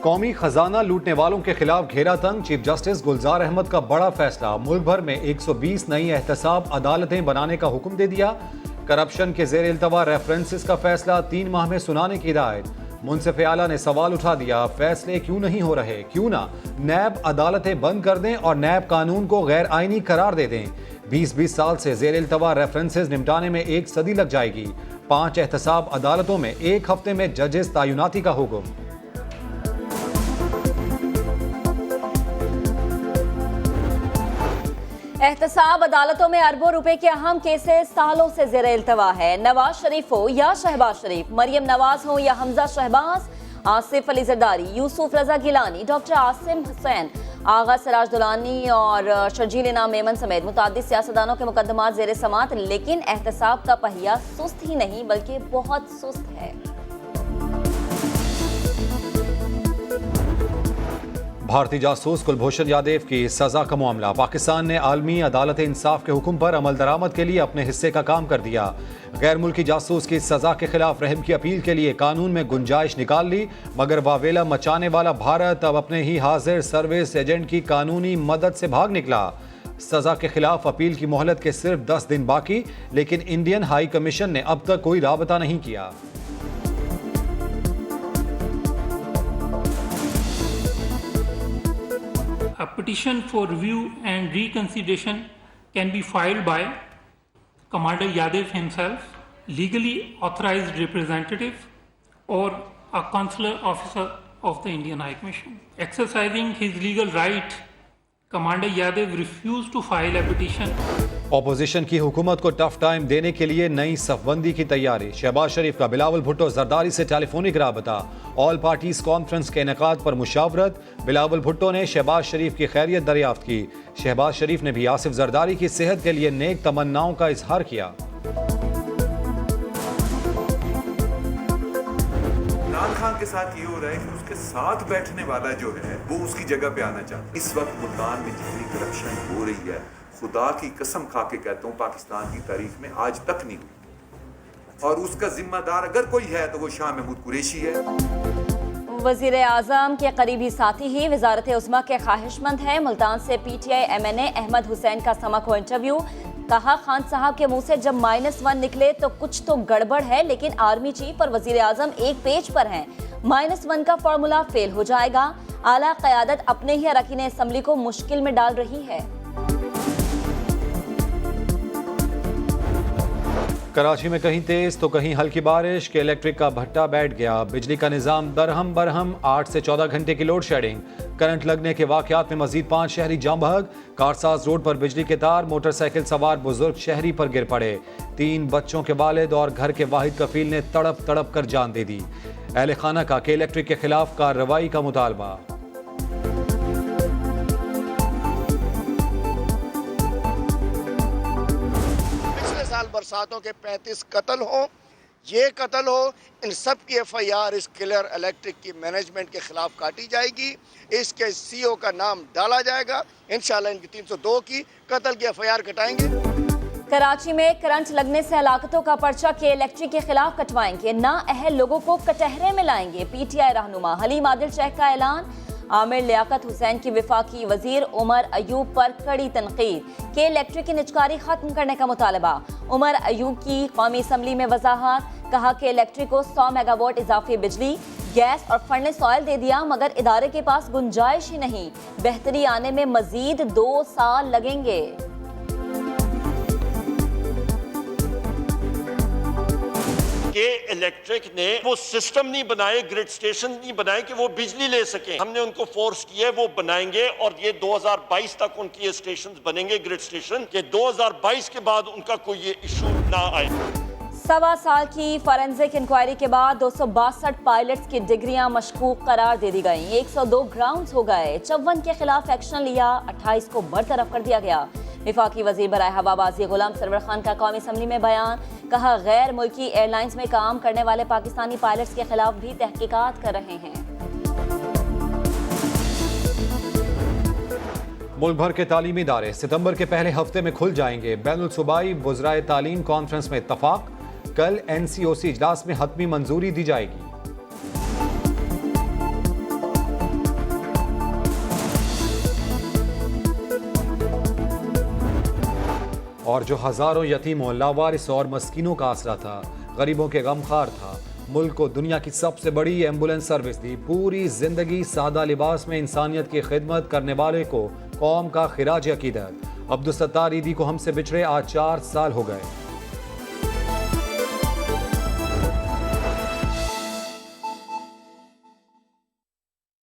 कौमी खजाना लूटने वालों के खिलाफ घेरा तंग। चीफ जस्टिस गुलजार अहमद का बड़ा फैसला, मुल्क भर में 120 नई एहतसाब अदालतें बनाने का हुक्म दे दिया। करप्शन के जेर इल्तवा रेफरेंसेस का फैसला 3 माह में सुनाने की हिदायत। मुंसिफ आला ने सवाल उठा दिया, फैसले क्यों नहीं हो रहे, क्यों ना नैब अदालतें बंद कर दें और नैब कानून को गैर आईनी करार दे दें। 20-20 साल से जेर इल्तवा रेफरेंसेस निपटाने में 1 सदी लग जाएगी। 5 एहतसाब अदालतों में 1 हफ्ते में जजेस तैनाती का हुक्म। एहतसाब अदालतों में अरबों रुपए के अहम केसेस सालों से जेर इल्तवा है। नवाज शरीफ हो या शहबाज शरीफ, मरियम नवाज हो या हमजा शहबाज, आसिफ अली जरदारी, यूसुफ रजा गिलानी, डॉक्टर आसिम हुसैन, आगा सिराज दुलानी और शर्जील इनाम मेमन समेत मुताद्दिद सियासतदानों के मुकदमात जेर समात। लेकिन एहतसाब का पहिया सुस्त ही नहीं बल्कि बहुत सुस्त है। भारतीय जासूस कुलभूषण यादव की सजा का मामला, पाकिस्तान ने आलमी अदालत इंसाफ के हुक्म पर अमल दरामद के लिए अपने हिस्से का काम कर दिया। गैर मुल्की जासूस की सजा के खिलाफ रहम की अपील के लिए कानून में गुंजाइश निकाल ली, मगर वावेला मचाने वाला भारत अब अपने ही हाजिर सर्विस एजेंट की कानूनी मदद से भाग निकला। सजा के खिलाफ अपील की मोहलत के सिर्फ 10 दिन बाकी, लेकिन इंडियन हाई कमीशन ने अब तक कोई राबता नहीं किया। A petition for review and reconsideration can be filed by Commander Yadav himself, legally authorized representative, or a consular officer of the Indian High Commission. Exercising his legal right, Commander Yadav refused to file a petition. Opposition की हुकूमत को tough time देने के लिए नई सफबंदी की तैयारी। शहबाज शरीफ का बिलावल भुट्टो जरदारी से टेलीफोनिक राबता, ऑल पार्टीज कॉन्फ्रेंस के इनेकाद पर मुशावरत। बिलावल भुट्टो ने शहबाज शरीफ की खैरियत दरियाफ्त की। शहबाज शरीफ ने भी आसिफ जरदारी की सेहत के लिए नेक तमन्नाओं का इजहार किया। इमरान खान के साथ ये हो रहा है कि उसके साथ बैठने वाला जो है वो उसकी जगह पे आना चाहता है। इस वक्त मुल्तान में जितनी करप्शन हो रही है, खुदा की कसम खा के कहता हूँ, पाकिस्तान की तारीख में आज तक नहीं हुई। और उसका जिम्मेदार अगर कोई है तो वो शाह महमूद कुरैशी है। वजीर आजम के करीबी साथी ही वजारत उस्मा के ख्वाहिशमंद है। मुल्तान से PTI MNA अहमद हुसैन का समा को इंटरव्यू। कहा, खान साहब के मुंह से जब -1 निकले तो कुछ तो गड़बड़ है, लेकिन आर्मी चीफ और वजीर आजम एक पेज पर हैं। -1 का फॉर्मूला फेल हो जाएगा। आला क़यादत अपने ही अरकान असम्बली को मुश्किल में डाल रही है। कराची में कहीं तेज तो कहीं हल्की बारिश के इलेक्ट्रिक का भट्टा बैठ गया। बिजली का निजाम दरहम बरहम, 8 से 14 घंटे की लोड शेडिंग। करंट लगने के वाकयात में मजीद 5 शहरी जाम बहक। कारसाज रोड पर बिजली के तार, मोटरसाइकिल सवार बुजुर्ग शहरी पर गिर पड़े। 3 बच्चों के वालिद और घर के वाहिद कफील ने तड़प तड़प कर जान दे दी। अहले खाना का के इलेक्ट्रिक के खिलाफ कार्रवाई का मुतालबा। बरसातों के 35 कत्ल हो, ये कत्ल हो, इन सब की FIR इस किलर इलेक्ट्रिक की मैनेजमेंट के खिलाफ काटी जाएगी। इसके CEO का नाम डाला जाएगा। इंशाल्लाह इनकी 302 की कत्ल की FIR कटाएंगे। कराची में करंट लगने से हलाकतों का पर्चा के इलेक्ट्रिक के खिलाफ कटवाएंगे। ना अहल लोगों को कटहरे में लाएंगे। PTI रहनुमा हलीम आदिल शेख का ऐलान। आमिर लियाकत हुसैन की वफाकी वजीर उमर अयूब पर कड़ी तनकीद। के इलेक्ट्रिक की निजकारी खत्म करने का मुतालबा। उमर अयूब की कौमी असम्बली में वजाहत। कहा कि इलेक्ट्रिक को 100 मेगावाट इजाफी बिजली, गैस और फर्नेस ऑयल दे दिया, मगर इदारे के पास गुंजाइश ही नहीं। बेहतरी आने में मजीद 2 साल लगेंगे। के इलेक्ट्रिक ने वो सिस्टम नहीं बनाए, ग्रिड स्टेशन नहीं बनाए कि वो बिजली ले सके। हमने उनको फोर्स किया, वो बनाएंगे और ये 2022 तक उनकी ये स्टेशन बनेंगे, ग्रिड स्टेशन, कि 2022 के बाद उनका कोई ये इशू ना आए। 1.25 साल की फॉरेंसिक इंक्वायरी के बाद 262 पायलट्स की डिग्रियां मशकूक करार दे दी गई। 102 ग्राउंड्स हो गए। 54 के खिलाफ एक्शन लिया, 28 को बरतरफ कर दिया गया। विफाकी वजीर बराए हवाबाजी गुलाम सरवर खान का कौमी असम्बली में बयान। कहा, गैर मुल्की एयरलाइंस में काम करने वाले पाकिस्तानी पायलट्स के खिलाफ भी तहकीकात कर रहे हैं। मुल्क भर के तालीमी इदारे सितंबर के पहले हफ्ते में खुल जाएंगे। बैनुल सूबाई वज़राए तालीम कॉन्फ्रेंस में इत्तफाक। कल NCOC इजलास में हतमी मंजूरी दी जाएगी। और जो हज़ारों यतीमों, लावारिस और मस्कीनों का आसरा था, गरीबों के गमखार था। मुल्क को दुनिया की सबसे बड़ी एम्बुलेंस सर्विस दी। पूरी जिंदगी सादा लिबास में इंसानियत की खिदमत करने वाले को कौम का खिराज अकीदत। अब्दुल सत्तार ईदी को हमसे बिछड़े आज 4 साल हो गए।